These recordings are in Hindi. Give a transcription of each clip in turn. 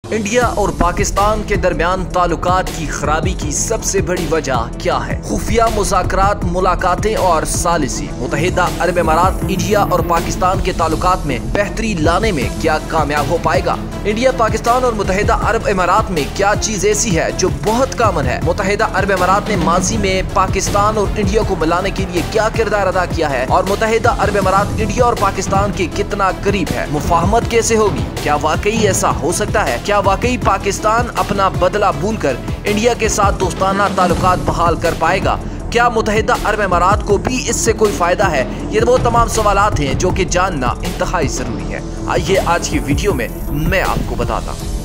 इंडिया और पाकिस्तान के दरमियान ताल्लुकात की खराबी की सबसे बड़ी वजह क्या है? खुफिया मुज़ाकरात, मुलाकातें और सालिसी। मुत्तहिदा अरब अमारात इंडिया और पाकिस्तान के ताल्लुकात में बेहतरी लाने में क्या कामयाब हो पाएगा? इंडिया, पाकिस्तान और मुत्तहिदा अरब अमारात में क्या चीज ऐसी है जो बहुत कॉमन है? मुत्तहिदा अरब अमारात ने माजी में पाकिस्तान और इंडिया को मिलाने के लिए क्या किरदार अदा किया है और मुत्तहिदा अरब अमारात इंडिया और पाकिस्तान के कितना करीब है? मुफाहमत कैसे होगी? क्या वाकई ऐसा हो सकता है? क्या वाकई पाकिस्तान अपना बदला भूलकर इंडिया के साथ दोस्ताना ताल्लुकात बहाल कर पाएगा? क्या मुत्तहिदा अरब अमारात को भी इससे कोई फायदा है? ये वो तमाम सवालात हैं जो कि जानना इंतहाई जरूरी है। आइए आज की वीडियो में मैं आपको बताता हूँ।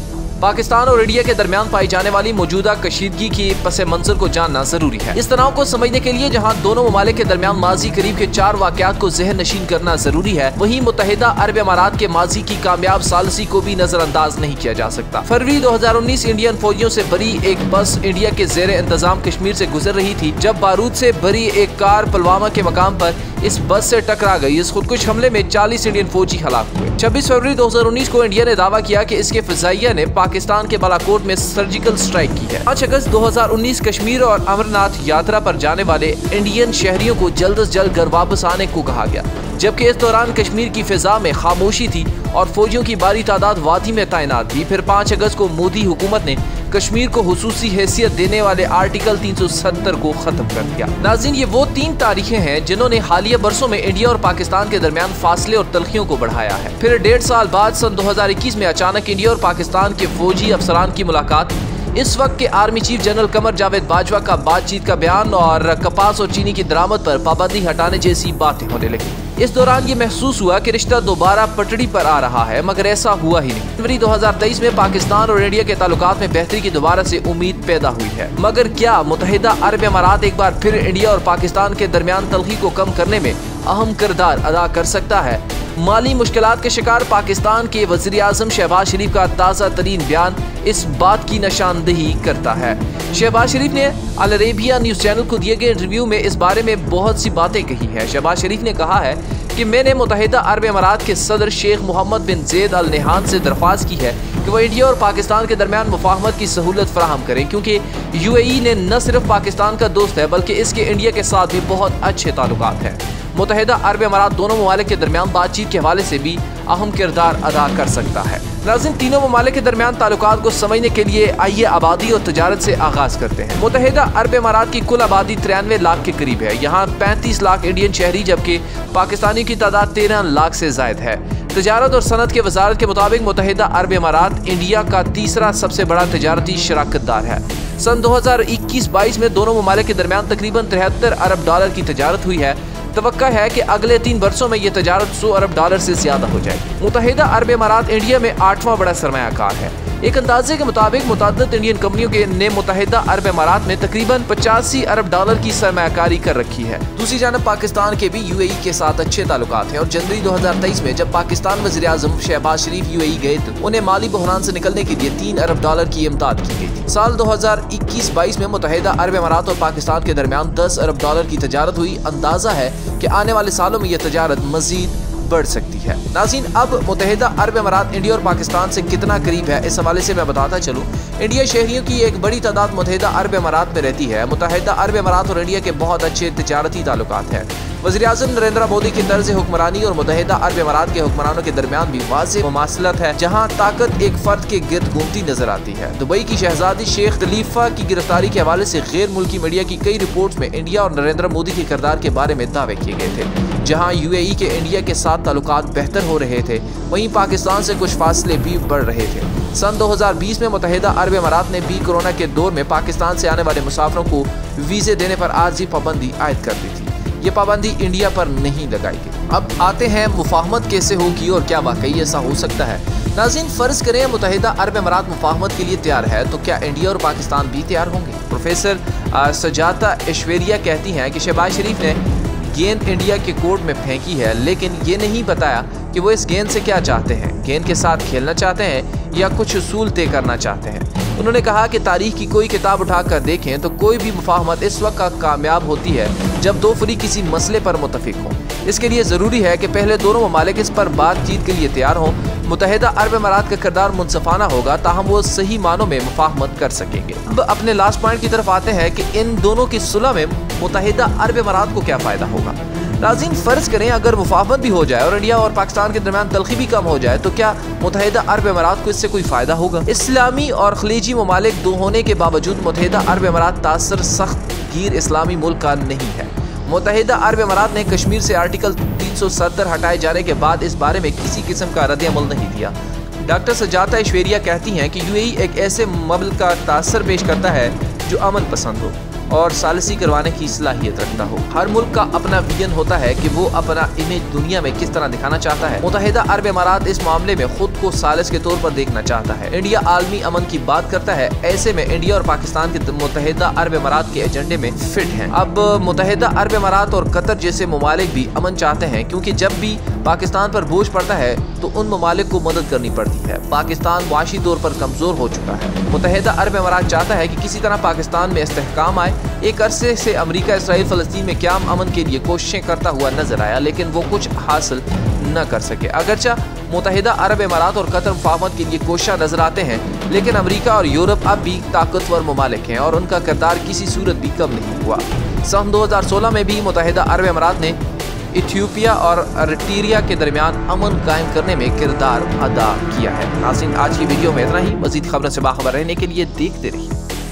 पाकिस्तान और इंडिया के दरमियान पाई जाने वाली मौजूदा कशीदगी की पस मंजर को जानना जरूरी है। इस तनाव को समझने के लिए जहां दोनों ममालिक के दरमियान माजी करीब के 4 वाकयात को ज़हन नशीन करना जरूरी है, वहीं मुत्तहिदा अरब अमारात के माजी की कामयाब सालसी को भी नजरअंदाज नहीं किया जा सकता। फरवरी 2019 इंडियन फौजियों से भरी एक बस इंडिया के जेर इंतजाम कश्मीर से गुजर रही थी जब बारूद से भरी एक कार पुलवामा के मकाम पर इस बस से टकरा गई। इस खुदकुश हमले में 40 इंडियन फौजी हलाक हुए। 26 फरवरी 2019 को इंडिया ने दावा किया कि इसके फिजाइया ने पाकिस्तान के बालाकोट में सर्जिकल स्ट्राइक की है। 5 अगस्त 2019 कश्मीर और अमरनाथ यात्रा पर जाने वाले इंडियन शहरियों को जल्द से जल्द घर वापस आने को कहा गया, जबकि इस दौरान कश्मीर की फिजा में खामोशी थी और फौजियों की भारी तादाद वादी में तैनात थी। फिर 5 अगस्त को मोदी हुकूमत ने कश्मीर को हुसूसी हैसियत देने वाले आर्टिकल 370 को खत्म कर दिया। नाज़रीन, ये वो 3 तारीखें हैं जिन्होंने हालिया बरसों में इंडिया और पाकिस्तान के दरमियान फासले और तलखियों को बढ़ाया है। फिर 1.5 साल बाद सन 2021 में अचानक इंडिया और पाकिस्तान के फौजी अफसरान की मुलाकात, इस वक्त के army chief general Qamar Javed Bajwa का बातचीत का बयान और कपास और चीनी की दरामद पर पाबंदी हटाने जैसी बातें होने लगी। इस दौरान ये महसूस हुआ कि रिश्ता दोबारा पटड़ी पर आ रहा है, मगर ऐसा हुआ ही नहीं। जनवरी 2023 में पाकिस्तान और इंडिया के ताल्लुकात में बेहतरी की दोबारा से उम्मीद पैदा हुई है, मगर क्या मुत्तहिदा अरब अमारात एक बार फिर इंडिया और पाकिस्तान के दरमियान तलखी को कम करने में अहम किरदार अदा कर सकता है? माली मुश्किलात के शिकार पाकिस्तान के वज़ीर आज़म शहबाज शरीफ का ताज़ा तरीन बयान इस बात की निशानदेही करता है। शहबाज शरीफ ने अल अरेबिया न्यूज़ चैनल को दिए गए इंटरव्यू में इस बारे में बहुत सी बातें कही हैं। शहबाज शरीफ ने कहा है कि मैंने मुत्तहिदा अरब अमारात के सदर शेख मोहम्मद बिन ज़ैद अल नहान से दरख्वास्त की है कि वह इंडिया और पाकिस्तान के दरमियान मुफाहमत की सहूलत फराहम करें, क्योंकि UAE ने न सिर्फ पाकिस्तान का दोस्त है बल्कि इसके इंडिया के साथ भी बहुत अच्छे ताल्लुकात हैं। मुत्तहिदा अरब अमारात दोनों ममालिक के दरमियान बातचीत के हवाले से भी अहम किरदार अदा कर सकता है। नाज़रीन, तीनों ममालिक के दरमियान ताल्लुकात को समझने के लिए आइए आबादी और तजारत से आगाज करते हैं। मुत्तहिदा अरब अमारात की कुल आबादी 93 लाख के करीब है। यहाँ 35 लाख इंडियन शहरी जबकि पाकिस्तानी की तादाद 13 लाख से जायद है। तजारत और सनत के वजारत के मुताबिक मुत्तहिदा अरब अमारात इंडिया का तीसरा सबसे बड़ा तजारती शराकतदार है। सन 2021-22 में दोनों ममालिक के दरमियान तकरीबन 73 अरब डॉलर की तजारत हुई है। तवक्का है कि अगले 3 वर्षों में ये तजारत 100 अरब डॉलर से ज्यादा हो जाएगी। मुत्तहिदा अरब अमारात इंडिया में 8वां बड़ा सरमायाकार है। एक अंदाजे के मुताबिक मुतअद्दिद इंडियन कंपनियों ने मुत्तहिदा अरब अमारात में तकरीबन 85 अरब डॉलर की सरमायाकारी कर रखी है। दूसरी जानब पाकिस्तान के भी UAE के साथ अच्छे ताल्लुकात हैं और जनवरी 2023 में जब पाकिस्तान वज़ीर आज़म शहबाज शरीफ UAE गए तो उन्हें माली बहरान से निकलने के लिए 3 अरब डॉलर की इमदाद की गई थी। साल 2021-22 में मुत्तहिदा अरब अमारात और पाकिस्तान के दरमियान 10 अरब डॉलर की तजारत हुई। अंदाजा है कि आने वाले सालों में यह तजारत मजीद बढ़ सकती है। नाज़रीन, अब मुत्तहिदा अरब अमारात इंडिया और पाकिस्तान से कितना करीब है, इस हवाले से मैं बताता चलूँ। इंडिया शहरियों की एक बड़ी तादाद मुत्तहिदा अरब अमारात में रहती है। मुत्तहिदा अरब अमारात और इंडिया के बहुत अच्छे तजारती ताल्लुकात हैं। वज़ीर आज़म नरेंद्र मोदी की तर्ज हुक्मरानी और मुत्तहिदा अरब अमारात के हुक्मरानों के दरमियान भी वाज़ेह मुमासलत है, जहाँ ताकत एक फर्द के गिर्द घूमती नजर आती है। दुबई की शहजादी शेख खलीफा की गिरफ्तारी के हवाले से गैर मुल्की मीडिया की कई रिपोर्ट्स में इंडिया और नरेंद्र मोदी के किरदार के बारे में दावे किए गए थे। जहाँ UAE के इंडिया के साथ ताल्लुकात बेहतर हो रहे थे, वहीं पाकिस्तान से कुछ फासले भी बढ़ रहे थे। सन 2020 में मुत्तहिदा अरब अमारात ने भी कोरोना के दौर में पाकिस्तान से आने वाले मुसाफिरों को वीज़े देने पर आर्जी पाबंदी आयद कर दी थी। ये पाबंदी इंडिया पर नहीं लगाई गई। अब आते हैं मुफाहमत कैसे होगी और क्या वाकई ऐसा हो सकता है? नाज़रीन, फर्ज करें मुत्तहिदा अरब अमारात मुफाहमत के लिए तैयार है, तो क्या इंडिया और पाकिस्तान भी तैयार होंगे? प्रोफेसर सजाता ऐश्वर्या कहती हैं कि शहबाज शरीफ ने गेंद इंडिया के कोर्ट में फेंकी है, लेकिन ये नहीं बताया कि वो इस गेंद से क्या चाहते हैं। गेंद के साथ खेलना चाहते हैं या कुछ उसूल तय करना चाहते हैं। उन्होंने कहा कि तारीख की कोई किताब उठाकर देखें तो कोई भी मुफाहमत इस वक्त कामयाब होती है जब दो फरीक किसी मसले पर मुत्तफिक हों। इसके लिए ज़रूरी है कि पहले दोनों ममालिक इस पर बातचीत के लिए तैयार हों। मुत्तहिदा अरब अमारात का किरदार मुनसफाना होगा ताहम वो सही मानों में मुफाहमत कर सकेंगे। अब अपने लास्ट पॉइंट की तरफ आते हैं कि इन दोनों की सुलह में मुत्तहिदा अरब अमारात को क्या फ़ायदा होगा। नाज़रीन, फ़र्ज़ करें अगर मुफाहमत भी हो जाए और इंडिया और पाकिस्तान के दरमियान तलखी भी कम हो जाए तो क्या मुत्तहिदा अरब अमारात को इससे कोई फ़ायदा होगा? इस्लामी और खलीजी ममालिक दो होने के बावजूद मुत्तहिदा अरब अमारात तासर सख्त गिर इस्लामी मुल्क का नहीं है। मुत्तहिदा अरब अमारात ने कश्मीर से आर्टिकल 370 हटाए जाने के बाद इस बारे में किसी किस्म का रद्द अमल नहीं दिया। डॉक्टर सजाता ऐश्वर्या कहती हैं कि यूएई एक ऐसे ममल्क का तासर पेश करता है जो अमन पसंद हो और सालिसी करवाने की सलाहियत रखता हो। हर मुल्क का अपना विजन होता है कि वो अपना इमेज दुनिया में किस तरह दिखाना चाहता है। मुत्तहिदा अरब अमारात इस मामले में खुद को सालिस के तौर पर देखना चाहता है। इंडिया आलमी अमन की बात करता है, ऐसे में इंडिया और पाकिस्तान के मुत्तहिदा अरब अमारात के एजेंडे में फिट हैं। अब मुत्तहिदा अरब अमारात और कतर जैसे ममालिक भी अमन चाहते हैं, क्योंकि जब भी पाकिस्तान पर बोझ पड़ता है तो उन ममालिक को मदद करनी पड़ती है। पाकिस्तान मुआशी तौर पर कमजोर हो चुका है। मुत्तहिदा अरब अमारात चाहता है कि किसी तरह पाकिस्तान में इस्तेहकाम आए। एक अरसे से अमेरिका इसराइल फ़लस्तीन में क़याम अमन के लिए कोशिशें करता हुआ नजर आया, लेकिन वो कुछ हासिल न कर सके। अगरचा मुत्तहिदा अरब अमारात और कतर मुफाहमत के लिए कोशिश नजर आते हैं, लेकिन अमेरिका और यूरोप अब भी ताकतवर ममालिक हैं और उनका किरदार किसी सूरत भी कम नहीं हुआ। सन 2016 में भी मुत्तहिदा अरब अमारात ने इथियोपिया और अरिट्रिया के दरमियान अमन कायम करने में किरदार अदा किया है। नाज़रीन, आज की वीडियो में इतना ही। मज़ीद खबरों से बाखबर रहने के लिए देखते रहिए।